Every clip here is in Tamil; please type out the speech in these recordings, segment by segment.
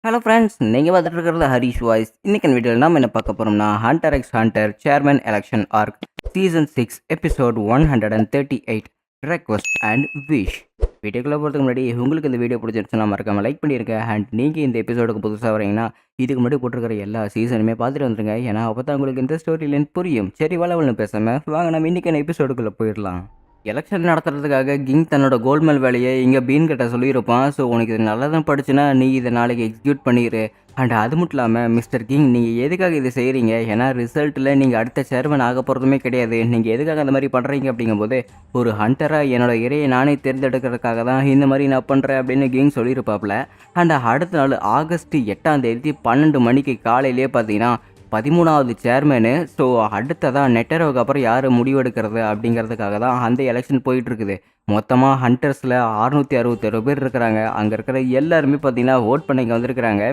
ஹலோ ஃப்ரெண்ட்ஸ், நீங்கள் பார்த்துட்டு இருக்கிறது ஹரிஷ் வாய்ஸ். இன்னைக்கு வீடியோவில் நாம் என்ன பார்க்க போகிறோம்னா Hunter x Hunter chairman election arc season 6 episode 138 request and wish. வீடியோக்குள்ளே போகிறதுக்கு முன்னாடி உங்களுக்கு இந்த வீடியோ பிடிச்சிருச்சுன்னா மறக்காமல் லைக் பண்ணியிருக்கேன். அண்ட் நீங்கள் இந்த எபிசோடுக்கு புதுசாக வரீங்கன்னா இதுக்கு முன்னாடி போட்டிருக்கிற எல்லா சீசனுமே பார்த்துட்டு வந்துருங்க. ஏன்னா அப்போ தான் உங்களுக்கு இந்த ஸ்டோரி லைன் புரியும். சரி, வளவல்னு பேசாமல் வாங்க நம்ம இன்றைக்கான எபிசோடுக்குள்ளே போயிடலாம். எலெக்ஷன் நடத்துறதுக்காக கிங் தன்னோட கோல்மெல் வேலையை இங்கே பீன் கிட்ட சொல்லியிருப்பான். ஸோ உனக்கு இது நல்லதான் படிச்சுன்னா நீ இதை நாளைக்கு எக்ஸிக்யூட் பண்ணிடு. அண்ட் அது மட்டும் இல்லாமல் மிஸ்டர் கிங், நீங்கள் எதுக்காக இதை செய்கிறீங்க? ஏன்னா ரிசல்ட்டில் நீங்கள் அடுத்த சேர்மன் ஆக போகிறதுமே கிடையாது. நீங்கள் எதுக்காக அந்த மாதிரி பண்ணுறீங்க அப்படிங்கும்போது, ஒரு ஹண்டராக என்னோட இறையை நானே தேர்ந்தெடுக்கிறதுக்காக தான் இந்த மாதிரி நான் பண்ணுறேன் அப்படின்னு கிங் சொல்லியிருப்பாப்புல. அண்ட் அடுத்த நாள் ஆகஸ்ட் 8ஆம் தேதி 12 மணிக்கு காலையிலே பார்த்தீங்கன்னா 13வது சேர்மனு. ஸோ அடுத்ததான் நெட்டரோவுக்கு அப்புறம் யார் முடிவெடுக்கிறது அப்படிங்கிறதுக்காக தான் அந்த எலெக்ஷன் போயிட்டுருக்குது. மொத்தமாக ஹண்டர்ஸில் 667 பேர் இருக்கிறாங்க. அங்கே இருக்கிற எல்லாருமே பார்த்திங்கன்னா ஓட் பண்ண இங்கே வந்திருக்கிறாங்க.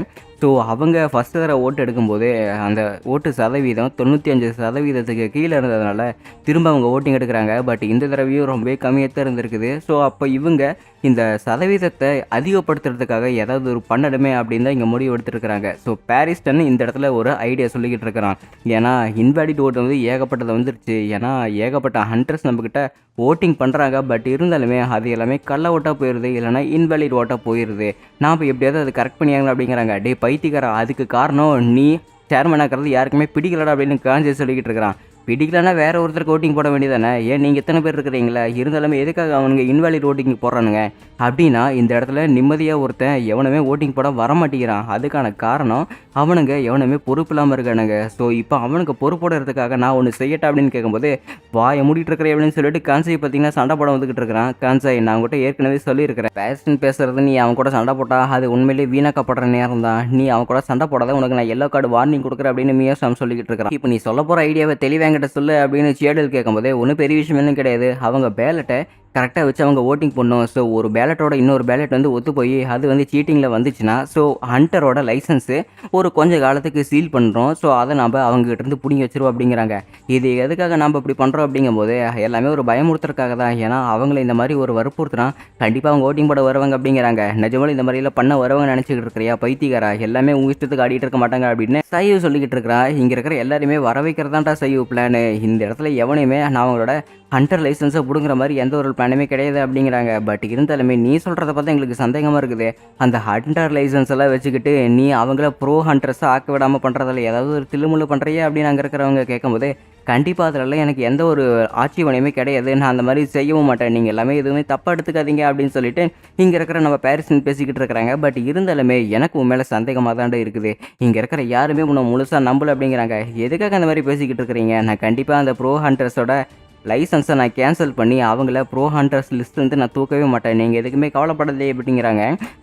ஸோ அவங்க ஃபஸ்ட்டு தடவை ஓட்டு எடுக்கும்போது அந்த ஓட்டு சதவீதம் 95% கீழே இருந்ததுனால திரும்ப அவங்க ஓட்டிங் எடுக்கிறாங்க. பட் இந்த தடவையும் ரொம்பவே கம்மியாக தான் இருந்திருக்குது. ஸோ அப்போ இவங்க இந்த சதவீதத்தை அதிகப்படுத்துறதுக்காக ஏதாவது ஒரு பண்ணணுமே அப்படின்னு தான் இங்கே முடிவு எடுத்துருக்கிறாங்க. ஸோ பாரிஸ்டன் இந்த இடத்துல ஒரு ஐடியா சொல்லிக்கிட்டு இருக்கிறான். ஏன்னா இன்வாலிட் ஓட்டு வந்து ஏகப்பட்டது வந்துருச்சு. ஏன்னா ஏகப்பட்ட ஹண்டர்ஸ் நம்மக்கிட்ட ஓட்டிங் பண்ணுறாங்க. பட் இருந்தாலுமே அது எல்லாமே கள்ள ஓட்டாக போயிடுது, இல்லைனா இன்வாலிட் ஓட்டாக போயிடுது. நாம் எப்படியாவது அதை கரெக்ட் பண்ணியாங்க அப்படிங்கிறாங்க. டே பைத்தியக்காரன், அதுக்கு காரணம் நீ சேர்மன் ஆக்கிறது யாருக்குமே பிடிக்கலடா அப்படின்னு காஞ்சி சொல்லிக்கிட்டு இருக்கிறான். பிடிக்கலன்னா வேறு ஒருத்தருக்கு ஓட்டிங் போட வேண்டியதானே? ஏன் நீங்கள் எத்தனை பேர் இருக்கிறீங்களா? இருந்தாலுமே எதுக்காக அவனுங்க இன்வாலிட் ஓட்டிங் போடுறானுங்க அப்படின்னா, இந்த இடத்துல நிம்மதியாக ஒருத்தன் எவனுமே ஓட்டிங் போட வரமாட்டேங்கிறான். அதுக்கான காரணம் அவனுங்க எவனுமே பொறுப்பு இல்லாமல் இருக்கானுங்க. ஸோ இப்போ அவனுக்கு பொறுப்போடுறதுக்காக நான் ஒன்று செய்யட்டா அப்படின்னு கேட்கும்போது, வாயை மூடிட்டு இருக்கிற அப்படின்னு சொல்லிட்டு கான்சாய் பார்த்தீங்கன்னா சண்டை போட வந்துக்கிட்டு இருக்கிறான். கான்சாய், நான் அவங்ககிட்ட ஏற்கனவே சொல்லியிருக்கிறேன், பேஷன் பேசுறது நீ அவன் கூட சண்டை போட்டா அது உண்மையிலேயே வீணாக்கப்படுற நேரம் தான். நீ அவன் கூட சண்டை போடாத, உனக்கு நான் எல்லோ கார்டு வார்னிங் கொடுக்குறேன் அப்படின்னு மியாசாம் சொல்லிக்கிட்டு இருக்கிறான். இப்போ நீ சொல்ல போகிற ஐடியாவை தெளிவாக என்கிட்ட சொல்லு அப்படின்னு சேடல் கேட்கும்போதே, ஒன்றும் பெரிய விஷயம் எதுவும் கிடையாது. அவங்க பேலட்டை கரெக்டாக வச்சு அவங்க ஓட்டிங் பண்ணணும். ஸோ ஒரு பேலட்டோட இன்னொரு பேலட் வந்து ஒத்து போய் அது வந்து சீட்டிங்கில் வந்துச்சுன்னா, ஸோ ஹண்டரோட லைசன்ஸு ஒரு கொஞ்ச காலத்துக்கு சீல் பண்ணுறோம். ஸோ அதை நம்ம அவங்ககிட்ட இருந்து பிடிங்கி வச்சிருவோம் அப்படிங்கிறாங்க. இது எதுக்காக நம்ம இப்படி பண்ணுறோம் அப்படிங்கும்போது எல்லாமே ஒரு பயமுறுத்துறதுக்காக தான். ஏன்னா அவங்கள இந்த மாதிரி ஒரு வற்புறுத்துனா கண்டிப்பாக அவங்க ஓட்டிங் போட வருவாங்க அப்படிங்கிறாங்க. நிஜமாலும் இந்த மாதிரிலாம் பண்ண வருவாங்க நினச்சிக்கிட்டு இருக்கிறியா பைத்தியக்காரா? எல்லாமே உங்கள் இஷ்டத்துக்கு ஆடிட்டு இருக்க மாட்டாங்க அப்படின்னு சைவ் சொல்லிக்கிட்டு இருக்கிறான். இங்கே இருக்கிற எல்லாருமே வர வைக்கிறதான்டா சைவ் பிளானு. இந்த இடத்துல எவனையுமே நான் அவங்களோட ஹண்டர் லைசன்ஸை பிடுங்குற மாதிரி எந்த ஒரு பிளானுமே கிடையாது அப்படிங்கிறாங்க. பட் இருந்தாலுமே நீ சொல்கிறத பார்த்தா எங்களுக்கு சந்தேகமாக இருக்குது. அந்த ஹண்டர் லைசன்ஸ் எல்லாம் வச்சுக்கிட்டு நீ அவங்கள ப்ரோ ஹண்டர்ஸை ஆக்க விடாமல் பண்ணுறதில்ல, ஏதாவது ஒரு தில்லுமுள்ளு பண்ணுறியா அப்படின்னு அங்கே இருக்கிறவங்க கேட்கும்போது, கண்டிப்பாக அதிலெல்லாம் எனக்கு எந்த ஒரு ஆட்சேபனையுமே கிடையாது, நான் அந்த மாதிரி செய்யவும் மாட்டேன், நீங்கள் எல்லாமே எதுவுமே தப்பாக எடுத்துக்காதீங்க அப்படின்னு சொல்லிட்டு இங்கே இருக்கிற நம்ம பாரிஸ்டன் பேசிக்கிட்டு இருக்கிறாங்க. பட் இருந்தாலுமே எனக்கு உன் மேலே சந்தேகமாக தான் இருக்குது. இங்கே இருக்கிற யாருமே உன்னை முழுசாக நம்பலை அப்படிங்கிறாங்க. எதுக்காக அந்த மாதிரி பேசிக்கிட்டு இருக்கிறீங்க? நான் கண்டிப்பாக அந்த ப்ரோ ஹண்டர்ஸோட லைசன்ஸை நான் கேன்சல் பண்ணி அவங்கள ப்ரோ ஹண்டர்ஸ் லிஸ்ட்லேருந்து நான் தூக்கவே மாட்டேன், நீங்கள் எதுக்குமே கவலைப்படலையே அப்படிங்கிறாங்க.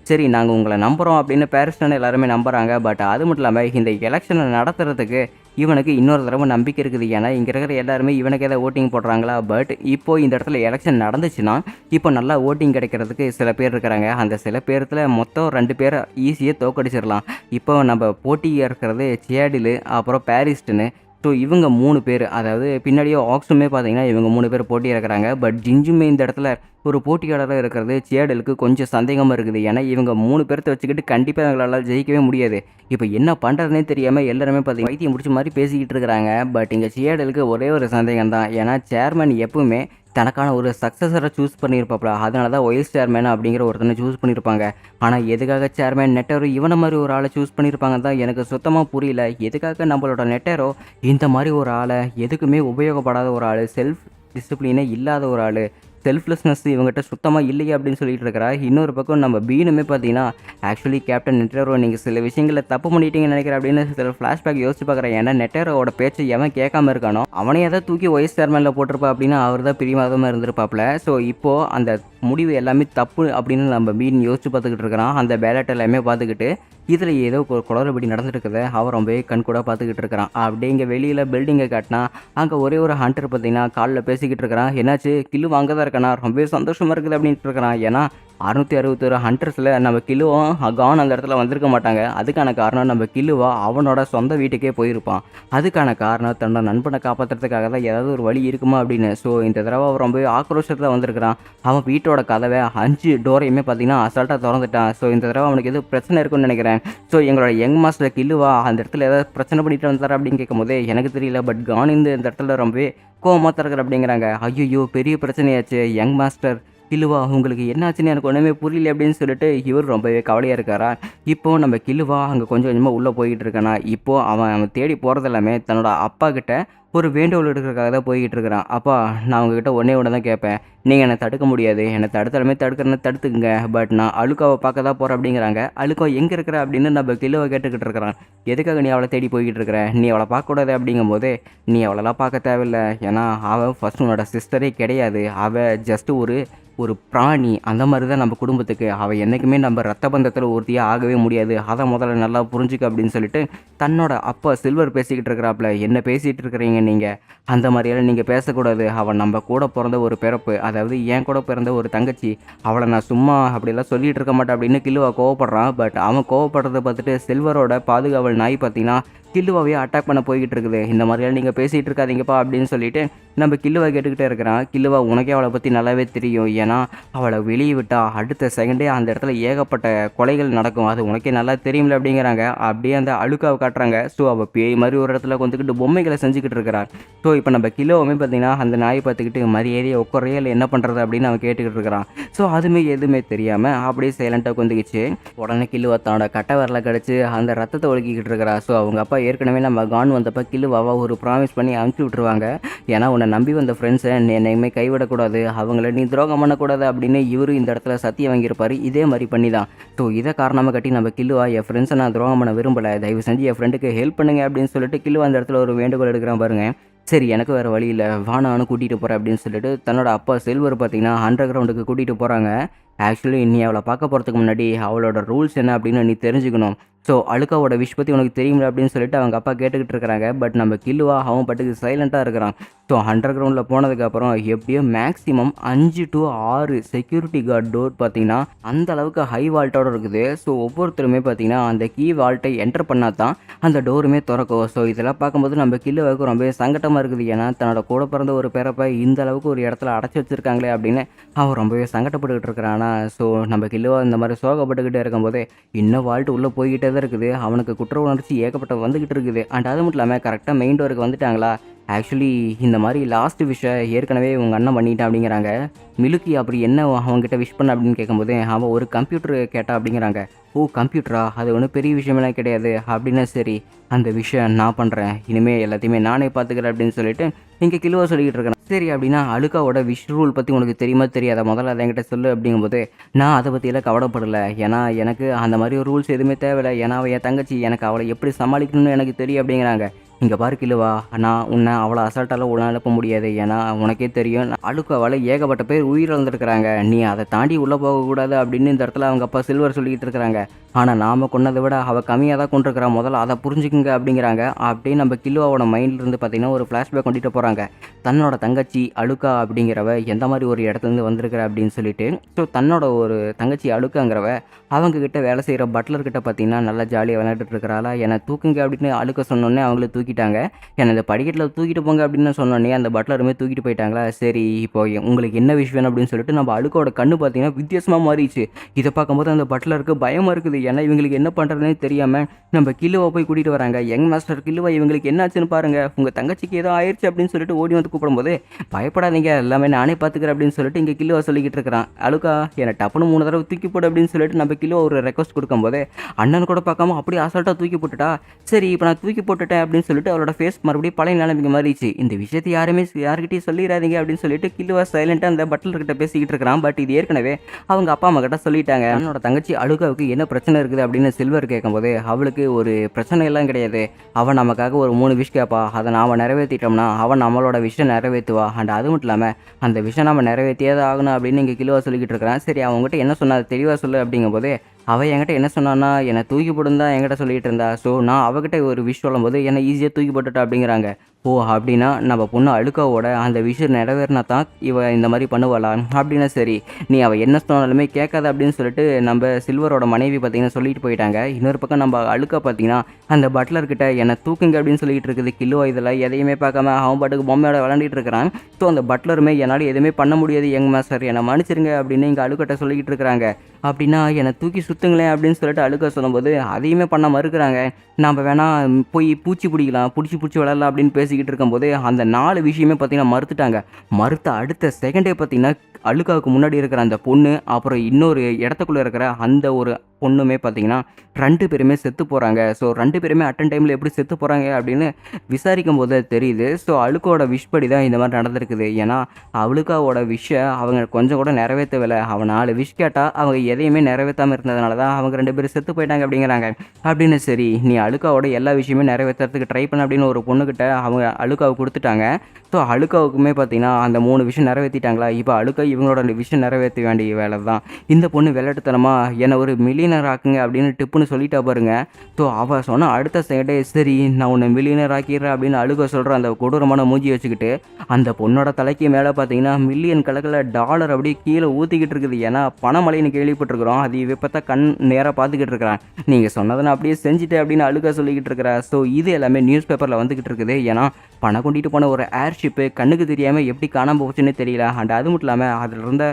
சரி, நாங்கள் உங்களை நம்புகிறோம் அப்படின்னு பாரிஸ்டன் எல்லாருமே நம்புகிறாங்க. பட் அது மட்டும் இல்லாமல் இந்த எலெக்ஷனை நடத்துறதுக்கு இவனுக்கு இன்னொரு தடவை நம்பிக்கை இருக்குது. ஏன்னா இங்கே இருக்கிற எல்லாருமே இவனுக்கு ஏதாவது ஓட்டிங் போடுறாங்களா? பட் இப்போது இந்த இடத்துல எலெக்ஷன் நடந்துச்சுன்னா இப்போ நல்லா ஓட்டிங் கிடைக்கிறதுக்கு சில பேர் இருக்கிறாங்க. அந்த சில பேர்த்தில் மொத்தம் 2 பேரை ஈஸியாக தோக்கடிச்சிடலாம். இப்போ நம்ம போட்டியாக இருக்கிறது சியாடிலு, அப்புறம் பாரிஸ்டனு. ஸோ இவங்க 3 பேர், அதாவது பின்னாடியே ஆக்ஸுமே பார்த்தீங்கன்னா இவங்க 3 பேர் போட்டி இருக்கிறாங்க. பட் ஜிஞ்சுமே இந்த இடத்துல ஒரு போட்டியாளராக இருக்கிறது சியாடலுக்கு கொஞ்சம் சந்தேகமாக இருக்குது. ஏன்னா இவங்க 3 பேர்த்த வச்சுக்கிட்டு கண்டிப்பாக இவங்களால் ஜெயிக்கவே முடியாது. இப்போ என்ன பண்ணுறதுனே தெரியாமல் எல்லாருமே பார்த்தீங்கன்னா வைத்தியம் முடிச்ச மாதிரி பேசிக்கிட்டு இருக்கிறாங்க. பட் இங்கே சியாடலுக்கு ஒரே ஒரு சந்தேகம் தான். ஏன்னா சேர்மன் எப்பவுமே தனக்கான ஒரு சக்ஸஸரை சூஸ் பண்ணியிருப்பாப்ல. அதனால தான் வைஸ் சேர்மேன் அப்படிங்கிற ஒருத்தனை சூஸ் பண்ணியிருப்பாங்க. ஆனால் எதுக்காக சேர்மேன் நெட்டரோ இவனை மாதிரி ஒரு ஆளை சூஸ் பண்ணியிருப்பாங்க தான் எனக்கு சுத்தமாக புரியல. எதுக்காக நம்மளோட நெட்டரோ இந்த மாதிரி ஒரு ஆளை, எதுக்குமே உபயோகப்படாத ஒரு ஆள், செல்ஃப் டிசிப்ளினே இல்லாத ஒரு ஆள், செல்ஃப்லெஸ்னஸ் இவங்ககிட்ட சுத்தமாக இல்லையே அப்படின்னு சொல்லிட்டு இருக்கிறா. இன்னொரு பக்கம் நம்ம பீனுமே பார்த்தீங்கன்னா, ஆக்சுவலி கேப்டன் நெட்டரோ நீங்கள் சில விஷயங்களை தப்பு பண்ணிட்டீங்கன்னு நினைக்கிறேன் அப்படின்னு சில ஃப்ளாஷ்பேக் யோசிச்சு பார்க்குறேன். ஏன்னா நெட்டரோட பேச்சை எவன் கேட்காம இருக்கானோ அவனே எதாவது தூக்கி வைஸ் சேர்மனில் போட்டிருப்பா அப்படின்னு அவர் தான் பிரிவாதமாக இருந்திருப்பாப்ல. ஸோ இப்போது அந்த முடிவு எல்லாமே தப்பு அப்படின்னு நம்ம பீன் யோசிச்சு பார்த்துக்கிட்டு இருக்கிறான். அந்த பேலட் எல்லாமே பார்த்துக்கிட்டு இதில் ஏதோ ஒரு குளறுபடி நடந்துருக்குது அவர் ரொம்பவே கண்கூட பார்த்துக்கிட்டு இருக்கிறான். அப்படியே இங்கே வெளியில் பில்டிங்கை காட்டினா அங்கே ஒரே ஒரு ஹண்டர் பார்த்தீங்கன்னா காலில் பேசிக்கிட்டு இருக்கிறான். என்னாச்சு, கில்லு வாங்க தான் இருக்கானா? ரொம்பவே சந்தோஷமாக இருக்குது அப்படின்ட்டு இருக்கிறான். ஏன்னா 661 ஹண்டர்ஸில் நம்ம கில்லுவும் கான் அந்த இடத்துல வந்திருக்க மாட்டாங்க. அதுக்கான காரணம் நம்ம கில்லுவா அவனோட சொந்த வீட்டுக்கே போயிருப்பான். அதுக்கான காரணம் தன்னோட நண்பனை காப்பாற்றுறதுக்காக தான் ஏதாவது ஒரு வழி இருக்குமா அப்படின்னு. ஸோ இந்த தடவை அவன் ரொம்பவே ஆக்ரோஷத்தில் வந்திருக்கிறான். அவன் வீட்டோட கதவை 5 டோரையுமே பார்த்தீங்கன்னா அசால்ட்டாக திறந்துட்டான். ஸோ இந்த தடவை அவனுக்கு எதுவும் பிரச்சனை இருக்குன்னு நினைக்கிறேன். ஸோ எங்களோட யங் மாஸ்டர் கில்லுவா அந்த இடத்துல ஏதாவது பிரச்சனை பண்ணிட்டு வந்தார் அப்படின்னு கேட்கும்போது எனக்கு தெரியல, பட் கான் இந்த இடத்துல ரொம்பவே கோவமாக தரக்குற அப்படிங்கிறாங்க. ஐயோ பெரிய பிரச்சனையாச்சு யங் மாஸ்டர் கில்லுவா உங்களுக்கு என்னாச்சுன்னு எனக்கு ஒன்றுமே புரியல அப்படின்னு சொல்லிட்டு இவர் ரொம்பவே கவலையாக இருக்காரா. இப்போது நம்ம கில்லுவா அங்கே கொஞ்சம் கொஞ்சமாக உள்ளே போய்கிட்டு இருக்கானா. இப்போது அவன் தேடி போகிறது எல்லாமே தன்னோட அப்பா கிட்ட ஒரு வேண்டுகோள் எடுக்கிறதுக்காக தான் போய்கிட்டு இருக்கிறான். அப்பா நான் உங்ககிட்ட ஒன்றே ஒன்று தான் கேட்பேன், நீங்கள் என்னை தடுக்க முடியாது, என்னை தடுத்தாலுமே தடுக்கிறேன்னு தடுத்துக்குங்க, பட் நான் அழுக்காவை பார்க்க தான் போகிறேன் அப்படிங்கிறாங்க. அழுக்கா எங்கே இருக்கிற அப்படின்னு நம்ம கில்லுவை கேட்டுக்கிட்டு இருக்கிறான். எதுக்காக நீ அவளை தேடி போய்கிட்டு இருக்கிற, நீ அவளை பார்க்கக்கூடாது அப்படிங்கும்போது நீ அவளெல்லாம் பார்க்க தேவையில்லை, ஏன்னா அவள் ஃபஸ்ட் உன்னோட சிஸ்டரே கிடையாது, அவள் ஜஸ்ட்டு ஒரு பிராணி, அந்த மாதிரி தான் நம்ம குடும்பத்துக்கு, அவள் என்றைக்குமே நம்ம ரத்த பந்தத்தில் ஒருத்தியாக ஆகவே முடியாது, அதை முதல்ல நல்லா புரிஞ்சுக்க அப்படின்னு சொல்லிட்டு தன்னோட அப்பா சில்வர் பேசிக்கிட்டு இருக்கிறாப்புல. என்ன பேசிகிட்டு இருக்கிறீங்க நீங்கள், அந்த மாதிரியெல்லாம் நீங்கள் பேசக்கூடாது, அவள் நம்ம கூட பிறந்த ஒரு பிறப்பு, அதாவது என் கூட பிறந்த ஒரு தங்கச்சி, அவளை நான் சும்மா அப்படிலாம் சொல்லிகிட்டு இருக்க மாட்டேன் அப்படின்னு கில்லுவா கோவப்படுறான். பட் அவன் கோவப்படுறதை பார்த்துட்டு சில்வரோட பாதுகாவல் நாய் பார்த்தீங்கன்னா கில்லுவாவே அட்டாக் பண்ண போய்கிட்டு இருக்குது. இந்த மாதிரியெல்லாம் நீங்கள் பேசிகிட்டு இருக்காதீங்கப்பா அப்படின்னு சொல்லிட்டு நம்ம கில்லுவா கேட்டுக்கிட்டே இருக்கிறான். கில்லுவா உனக்கே அவளை பற்றி நல்லாவே தெரியும், ஏன்னா அவளை வெளியே விட்டா அடுத்த செகண்டே அந்த இடத்துல ஏகப்பட்ட கொலைகள் நடக்கும், அது உனக்கே நல்லா தெரியும்ல அப்படிங்கிறாங்க. அப்படியே அந்த அழுக்காவை காட்டுறாங்க. ஸோ அவள் பேய் மாதிரி ஒரு இடத்துல வந்துக்கிட்டு பொம்மைகளை செஞ்சுக்கிட்டு இருக்கிறான். ஸோ இப்போ நம்ம கில்லுவாமே பார்த்தீங்கன்னா அந்த நாயை பார்த்துக்கிட்டு மரியாதையை உட்காரையே இல்லை என்ன பண்ணுறது அப்படின்னு அவன் கேட்டுக்கிட்டு இருக்கிறான். ஸோ அதுவுமே எதுவுமே தெரியாமல் அப்படியே சைலண்ட்டாக வந்துக்கிச்சு. உடனே கில்லுவா தன்னோட கட்டை வரல கிடச்சி அந்த ரத்தத்தை ஒழுக்கிக்கிட்டு இருக்கிறா. ஸோ அவங்க அப்பா ஏற்கனவே நம்ம கான் வந்தப்போ கில்லுவாவா ஒரு ப்ராமிஸ் பண்ணி அனுப்பிச்சி விட்ருவாங்க, ஏன்னா உன்னை நம்பி வந்த ஃப்ரெண்ட்ஸை நீ என்னையுமே கைவிடக்கூடாது, அவங்கள நீ துரோகம் பண்ணக்கூடாது அப்படின்னு இவரும் இந்த இடத்துல சத்தியம் வாங்கியிருப்பார். இதே மாதிரி பண்ணி தான். ஸோ இதை காரணமாக கட்டி நம்ம கில்லுவா என் ஃப்ரெண்ட்ஸை நான் துரோகம் பண்ண விரும்பலை, தயவு செஞ்சு என் ஃப்ரெண்டுக்கு ஹெல்ப் பண்ணுங்க அப்படின்னு சொல்லிட்டு கில்லுவா அந்த இடத்துல ஒரு வேண்டுகோள் எடுக்கிறான் பாருங்க. சரி எனக்கு வேறு வழி இல்லை, வானானு கூட்டிகிட்டு போகிறேன் அப்படின்னு சொல்லிட்டு தன்னோட அப்பா சில்வர் பார்த்தீங்கன்னா அண்டர் கிரவுண்டுக்கு கூட்டிகிட்டு போகிறாங்க. ஆக்சுவலி நீ அவளை பார்க்க போகிறதுக்கு முன்னாடி அவளோட ரூல்ஸ் என்ன அப்படின்னு நீ தெரிஞ்சுக்கணும். ஸோ அழுக்காவோட விஷ் பற்றி உனக்கு தெரியுமில்ல அப்படின்னு சொல்லிட்டு அவங்க அப்பா கேட்டுக்கிட்டு இருக்கிறாங்க. பட் நம்ம கில்லுவா அவன் பட்டுக்கு சைலண்ட்டாக இருக்கிறான். ஸோ அண்டர் கிரவுண்டில் போனதுக்கப்புறம் எப்படியோ maximum 5 to 6 security guard door பார்த்தீங்கன்னா அந்த அளவுக்கு ஹை வால்ட்டோடு இருக்குது. ஸோ ஒவ்வொருத்தருமே பார்த்தீங்கன்னா அந்த கீ வால்ட்டை என்டர் பண்ணால் தான் அந்த டோருமே திறக்கும். ஸோ இதெல்லாம் பார்க்கும்போது நம்ம கில்லுவாவுக்கு ரொம்ப சங்கட்டமாக இருக்குது, ஏன்னா தன்னோட கூட பிறந்த ஒரு பிறப்பை இந்த அளவுக்கு ஒரு இடத்துல அடைச்சி வச்சுருக்காங்களே அப்படின்னு அவன் ரொம்பவே சங்கடப்பட்டுக்கிட்டு இருக்கிறான். ஸோ நம்ம கில்லுவா இந்த மாதிரி சோகப்பட்டுக்கிட்டே இருக்கும்போது இன்னும் வால்ட்டு உள்ளே போய்கிட்டே தான் இருக்குது. அவனுக்கு குற்ற உணர்ச்சி ஏகப்பட்ட வந்துக்கிட்டு இருக்குது. அண்ட் அது மட்டும் இல்லாமல் கரெக்டாக மெயின் டோருக்கு வந்துட்டாங்களா. ஆக்சுவலி இந்த மாதிரி லாஸ்ட் விஷயம் ஏற்கனவே உங்கள் அண்ணன் பண்ணிட்டான் அப்படிங்கிறாங்க. மிலுக்கி அப்படி என்ன அவங்ககிட்ட விஷ் பண்ண அப்படின்னு கேட்கும்போது அவன் ஒரு கம்ப்யூட்டர் கேட்டா அப்படிங்கிறாங்க. ஓ கம்ப்யூட்டரா, அது ஒன்றும் பெரிய விஷயமெல்லாம் கிடையாது அப்படின்னா சரி அந்த விஷயம் நான் பண்ணுறேன், இனிமேல் எல்லாத்தையுமே நானே பார்த்துக்கிறேன் அப்படின்னு சொல்லிட்டு இங்கே கிலுவா சொல்லிக்கிட்டு இருக்கிறேன். சரி அப்படின்னா அழுக்காவோட விஷ் ரூல் பற்றி உனக்கு தெரியுமா தெரியாத, முதல்ல அதை என்கிட்ட சொல்லு அப்படிங்கும்போது நான் அதை பற்றியெல்லாம் கவலைப்படலை, ஏன்னா எனக்கு அந்த மாதிரி ஒரு ரூல்ஸ் எதுவுமே தேவையில்லை, ஏன்னா அவள் என் தங்கச்சி, எனக்கு அவளை எப்படி சமாளிக்கணும்னு எனக்கு தெரியும் அப்படிங்கிறாங்க. இங்கே பாரு கிலுவா, நான் உன்னை அவ்வளோ அசால்ட்டால் உன்னை அனுப்ப முடியாது, ஏன்னா உனக்கே தெரியும் அழுக்காவால் ஏகப்பட்ட பேர் உயிரிழந்துருக்கிறாங்க, நீ அதை தாண்டி உள்ளே போகக்கூடாது அப்படின்னு இந்த இடத்துல அவங்க அப்பா சில்வர் சொல்லிக்கிட்டு இருக்கிறாங்க. ஆனால் நாம் கொண்டதை விட அவள் கம்மியாக தான் கொண்டிருக்கிறான், முதல்ல அதை புரிஞ்சுக்குங்க அப்படிங்கிறாங்க. அப்படியே நம்ம கிலுவாவோட மைண்ட்லேருந்து பார்த்திங்கன்னா ஒரு ஃப்ளாஷ்பேக் கொண்டுட்டு போகிறாங்க. தன்னோட தங்கச்சி அழுக்கா அப்படிங்கிறவ எந்த மாதிரி ஒரு இடத்துலேருந்து வந்திருக்கிற அப்படின்னு சொல்லிட்டு. ஸோ தன்னோட ஒரு தங்கச்சி அழுக்காங்கிறவ அவங்கக்கிட்ட வேலை செய்கிற பட்லர்கிட்ட பார்த்திங்கன்னா நல்லா ஜாலியாக விளையாட்டுட்டு இருக்கிறாளா. என்னை தூக்குங்க அப்படின்னு அழுக்க சொன்னோன்னே அவங்கள தூக்கிட்டாங்க. என்னை இந்த படிக்கட்டில் தூக்கிட்டு போங்க அப்படின்னு சொன்னோன்னே அந்த பட்லருமே தூக்கிட்டு போயிட்டாங்களா. சரி இப்போ உங்களுக்கு என்ன விஷயம் வேணும் அப்படின்னு சொல்லிட்டு நம்ம அழுக்கோட கண்ணு பார்த்திங்கன்னா வித்தியாசமாக மாறிடுச்சு. இதை பார்க்கும்போது அந்த பட்லருக்கு பயமாக இருக்குது, ஏன்னா இவங்களுக்கு என்ன பண்ணுறதுனே தெரியாமல் நம்ம கில்லுவை போய் கூட்டிகிட்டு வராங்க. யங் மாஸ்டர் கில்லுவை இவங்களுக்கு என்னாச்சுன்னு பாருங்கள், உங்கள் தங்கச்சிக்கு ஏதோ ஆயிடுச்சு அப்படின்னு சொல்லிட்டு ஓடி வந்து கூப்பிடும்போது பயப்படாதீங்க எல்லாமே நானே பார்த்துக்கிறேன் அப்படின்னு சொல்லிட்டு இங்கே கில்லுவா சொல்லிக்கிட்டு இருக்கிறான். அழுக்கா என்னை டப்புனு 3 தடவை தூக்கி போடு அப்படின்னு சொல்லிட்டு நம்ம கில்லுவா ஒரு ரெக்வஸ்ட் கொடுக்கும்போது அண்ணன் கூட பார்க்காம அப்படியே அசால்ட்டாக தூக்கி போட்டுட்டா. சரி இப்போ நான் தூக்கி போட்டுட்டேன் அப்படின்னு சொல்லிட்டு அவளோட ஃபேஸ் மறுபடியும் பழைய நிலைமைக்கு மாறிடுச்சு. இந்த விஷயத்தை யாருக்கிட்டையும் சொல்லிடாதீங்க அப்படின்னு சொல்லிட்டு கில்லுவா சைலண்ட்டாக அந்த பட்லர்கிட்ட பேசிக்கிட்டு இருக்கிறான். பட் இது ஏற்கனவே அவங்க அப்பா அம்மா கிட்ட சொல்லிட்டாங்க. என்னோட தங்கச்சி அழுகாவுக்கு என்ன பிரச்சனை இருக்குது அப்படின்னு சில்வர் கேட்கும்போது அவளுக்கு ஒரு பிரச்சனை எல்லாம் கிடையாது, அவன் நமக்காக ஒரு 3 விஷ் கேட்பா, அதை நாம் நிறைவேற்றிட்டோம்னா அவன் நம்மளோட விஷயம் நிறைவேற்றுவா. அண்ட் அது மட்டும் இல்லாமல் அந்த விஷயம் நம்ம நிறைவேற்றியே தான் ஆகணும் அப்படின்னு இங்கே கிலுவா சொல்லிக்கிட்டு இருக்கிறான். சரி அவங்ககிட்ட என்ன சொன்னா தெளிவாக சொல்லு அப்படிங்கும்போது அவள் என்கிட்ட என்ன சொன்னான்னா என்னை தூக்கி போடுன்னு தான் என்கிட்ட சொல்லிகிட்டு இருந்தா. ஸோ நான் அவகிட்ட ஒரு விஷ் சொல்லும்போது என்னை ஈஸியாக தூக்கி போட்டுட்டா அப்படிங்கிறாங்க. ஓ! அப்படின்னா நம்ம பொண்ணு அழுக்காவோட அந்த விஷயம் நிறைவேறினா தான் இவ இந்த மாரி பண்ணுவாளா? அப்படின்னா சரி, நீ அவ என்ன சொன்னாலுமே கேட்காத அப்படின்னு சொல்லிட்டு நம்ம சில்வரோட மனைவி பார்த்தீங்கன்னா சொல்லிட்டு போயிட்டாங்க. இன்னொரு பக்கம் நம்ம அழுக்கா பார்த்தீங்கன்னா, அந்த பட்லர் கிட்ட என்ன தூக்குங்க அப்படின்னு சொல்லிட்டு இருக்குது. கிலோ இதில எதையுமே பார்க்காம அவன் பாட்டுக்கு பொம்மையோட விளையாண்டுட்டு இருக்கிறான். ஸோ அந்த பட்லருமே என்னால எதுவுமே பண்ண முடியாது யங் மாஸ்டர் என்னை மன்னிச்சிருங்க அப்படின்னு இங்க அழுக்காட்ட சொல்லிக்கிட்டு இருக்கிறாங்க. அப்படின்னா என்னை தூக்கி சுத்துங்களேன் அப்படின்னு சொல்லிட்டு அழுக்கா சொல்லும்போது, அதையுமே பண்ண மறுக்கிறாங்க. நாம வேணா போய் பூச்சி பிடிக்கலாம், புடிச்சு புடிச்சு விளையாடலாம் அப்படின்னு பேசிக்கிட்டு இருக்கும்போது, அந்த 4 விஷயமே பார்த்தீங்கன்னா மறுத்துட்டாங்க. மறுத்த அடுத்த செகண்டே பார்த்தீங்கன்னா, அழுக்காவுக்கு முன்னாடி இருக்கிற அந்த பொண்ணு, அப்புறம் இன்னொரு இடத்துக்குள்ள இருக்கிற அந்த ஒரு பொண்ணுமே பார்த்தீங்கன்னா, 2 பேருமே செத்து போறாங்க. ஸோ 2 பேருமே அட் டைம்ல எப்படி செத்து போறாங்க அப்படின்னு விசாரிக்கும்போது தான் தெரியுது. ஸோ அழுக்கோட விஷ் படி தான் இந்த மாரி நடந்திருக்குது. ஏன்னா, அழுக்காவோட விஷ அவங்க கொஞ்சம் கூட நிறைவேத்தவில்ல. அவ 4 விஷ் கேட்டா, அவங்க எதையுமே நிறைவேத்தாம இருந்ததுனால தான் அவங்க 2 பேரும் செத்து போயிட்டாங்க அப்படிங்கிறாங்க. அப்படின்னு சரி, நீ அழுக்காவோட எல்லா விஷயமே நிறைவேத்துறதுக்கு ட்ரை பண்ணு அப்படின்னு ஒரு பொண்ணுகிட்ட அவங்க அழுக்காவ குடுத்துட்டாங்க. ஸோ அழுக்காவுக்குமே பார்த்தீங்கன்னா, அந்த 3 விஷயம் நிறைவேத்திட்டாங்களா, இப்போ அழுக்கா இவங்களோட விஷயம் நிறைவேத்த வேண்டிய வேலை தான். இந்த பொண்ணு விளையாட்டுத்தனமா என்ன ஒரு மில்லியனர் ஆக்குங்க அப்படின்னு டிப்புன்னு சொல்லிட்டா பாருங்க. ஸோ அவ சொன்ன அடுத்த செகண்டே சரி நான் உன்னை மில்லியனர் ஆக்கிடுறேன் அப்படின்னு அழுக சொல்ற அந்த கொடூரமான மூஞ்சி வச்சுக்கிட்டு, அந்த பொண்ணோட தலைக்கு மேலே பார்த்தீங்கன்னா மில்லியன் கணக்கில் டாலர் அப்படியே கீழே ஊற்றிக்கிட்டு இருக்குது. ஏன்னா பணமழைன்னு கேள்விப்பட்டிருக்கிறோம். அது இப்போ தான் கண் நேராக பார்த்துக்கிட்டு இருக்கிறான். நீங்கள் சொன்னதை நான் அப்படியே செஞ்சுட்டேன் அப்படின்னு அழுக சொல்லிக்கிட்டு இருக்கிறா. ஸோ இது எல்லாமே நியூஸ் பேப்பரில் வந்துக்கிட்டு இருக்குது. ஏன்னா பணம் கொண்டுட்டு போன ஒரு ஏர்ஷிப்பு கண்ணுக்கு தெரியாமல் எப்படி காணாமல் போச்சுன்னு தெரியல. அண்ட் அது மட்டும் இல்லாமல் அதில் இருந்த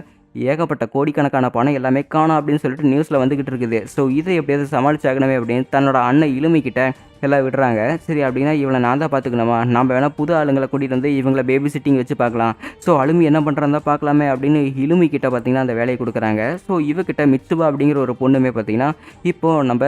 ஏகப்பட்ட கோடிக்கணக்கான பணம் எல்லாமே காணோம் அப்படின்னு சொல்லிட்டு நியூஸில் வந்துக்கிட்டு இருக்குது. ஸோ இதை எப்படியாவது சமாளிச்சாகணுமே அப்படின்னு தன்னோட அண்ணன் இலுமிக்கிட்ட எல்லாம் விடுறாங்க. சரி அப்படின்னா இவளை நான் தான் பார்த்துக்கணுமா, நம்ம வேணால் புது ஆளுங்களை கூட்டிகிட்டு வந்து இவங்கள பேபி சிட்டிங் வச்சு பார்க்கலாம். ஸோ அலுமி என்ன பண்ணுறாந்தா பார்க்கலாமே அப்படின்னு இலுமி கிட்ட பார்த்தீங்கன்னா அந்த வேலையை கொடுக்குறாங்க. ஸோ இவகிட்ட மிட்சுபா அப்படிங்கிற ஒரு பொண்ணுமே பார்த்தீங்கன்னா இப்போது நம்ம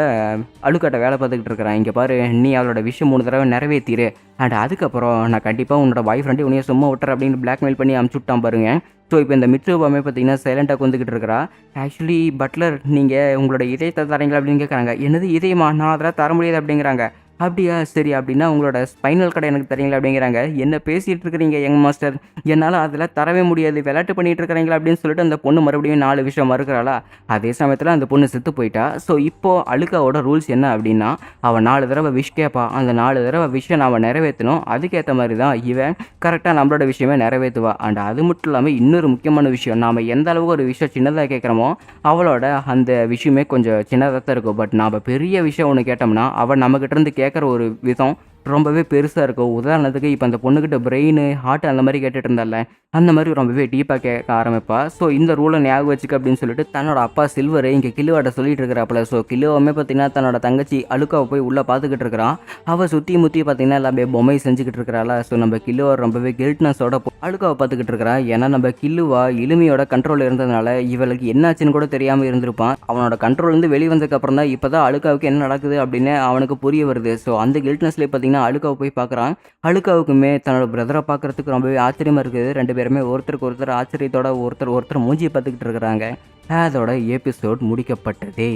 அழுக்காட்ட வேலை பார்த்துக்கிட்டு இருக்கிறான். இங்கே பாரு, நீ அவளோட விஷயம் 3 தடவை நிறைவேற்றிரு. அண்ட் அதுக்கப்புறம் நான் கண்டிப்பாக உன்னோட பாய் ஃப்ரெண்டு உன்னைய சும்மா விட்டுற அப்படின்னு பிளாக்மெயில் பண்ணி அமுச்சு விட்டான் பாருங்க. ஸோ இப்போ இந்த மிட்சுபாமே பார்த்தீங்கன்னா சைலண்டாக வந்துக்கிட்டு இருக்கிறா. ஆக்சுவலி பட்லர் நீங்கள் உங்களோட இதயத்தை தரீங்களா அப்படின்னு கேட்குறாங்க. என்னது இதயமா, நான் அதெல்லாம் தர முடியாது அப்படிங்கிறாங்க. அப்படியா சரி, அப்படின்னா உங்களோட ஸ்பைனல் கார்டு எனக்கு தரீங்களா அப்படிங்கிறாங்க. என்ன பேசிகிட்டு இருக்கிறீங்க யங் மாஸ்டர், என்னால் அதெல்லாம் தரவே முடியாது, விளையாட்டு பண்ணிகிட்டு இருக்கிறீங்களா அப்படின்னு சொல்லிட்டு அந்த பொண்ணு மறுபடியும் 4 விஷயம் மறுக்கிறாளா. அதே சமயத்தில் அந்த பொண்ணு செத்து போயிட்டா. ஸோ இப்போது அழுக்காவோட ரூல்ஸ் என்ன அப்படின்னா, அவள் 4 தடவை விஷ் கேட்பா. அந்த 4 தடவை விஷயம் நாம் நிறைவேற்றணும். அதுக்கேற்ற மாதிரி தான் இவன் கரெக்டாக நம்மளோட விஷயமே நிறைவேற்றுவா. அண்ட் அது மட்டும் இல்லாமல் இன்னொரு முக்கியமான விஷயம், நாம் எந்த அளவுக்கு ஒரு விஷயம் சின்னதாக கேட்குறோமோ அவளோட அந்த விஷயமே கொஞ்சம் சின்னதாக தான் இருக்கும். பட் நாம் பெரிய விஷயம் ஒன்று கேட்டோம்னா அவள் நம்மக்கிட்ட இருந்து கேட்குற ஒரு விதம் ரொம்பவே பெருசாக இருக்கும். உதாரணத்துக்கு இப்போ அந்த பொண்ணுக்கிட்ட பிரெயின், ஹார்ட் அந்த மாதிரி கேட்டுட்டு இருந்தால, அந்த மாதிரி ரொம்பவே டீப்பாக கேட்க ஆரம்பிப்பா. ஸோ இந்த ரூலை ஞாபகம் வச்சுக்க அப்படின்னு சொல்லிட்டு தன்னோட அப்பா சில்வர் இங்கே கில்லுவாட்ட சொல்லிட்டு இருக்கிறாப்புல. ஸோ கில்லுவுமே பார்த்தீங்கன்னா தன்னோட தங்கச்சி அழுக்காவை போய் உள்ளே பார்த்துக்கிட்டு இருக்கிறான். அவள் சுற்றி முற்றி பார்த்தீங்கன்னா எல்லாமே பொம்மை செஞ்சுக்கிட்டு இருக்கிறாளா. ஸோ நம்ம கில்லுவா ரொம்பவே கில்ட்னஸோட அழுக்காவை பார்த்துக்கிட்டு இருக்கிறா. ஏன்னா நம்ம கில்லுவா இலுமியோட கண்ட்ரோல் இருந்ததுனால இவளுக்கு என்னாச்சுன்னு கூட தெரியாமல் இருந்திருப்பான். அவனோட கண்ட்ரோல்லேருந்து வெளியே வந்ததுக்கப்புறம் தான் இப்போ தான் அழுக்காவுக்கு என்ன நடக்குது அப்படின்னு அவனுக்கு புரிய வருது. ஸோ அந்த கில்ட்னஸ்லேயே பார்த்தீங்கன்னா அழுக்காவை போய் பார்க்குறான். அழுக்காவுக்குமே தன்னோட பிரதரை பார்க்குறதுக்கு ரொம்பவே ஆச்சரியமாக இருக்குது. 2 பேருமே ஒருத்தருக்கு ஒருத்தர் ஆச்சரியத்தோட ஒருத்தர் மூஞ்சியை பார்த்துக்கிட்டு இருக்கிறாங்க. அதோட எபிசோட் முடிக்கப்பட்டதே.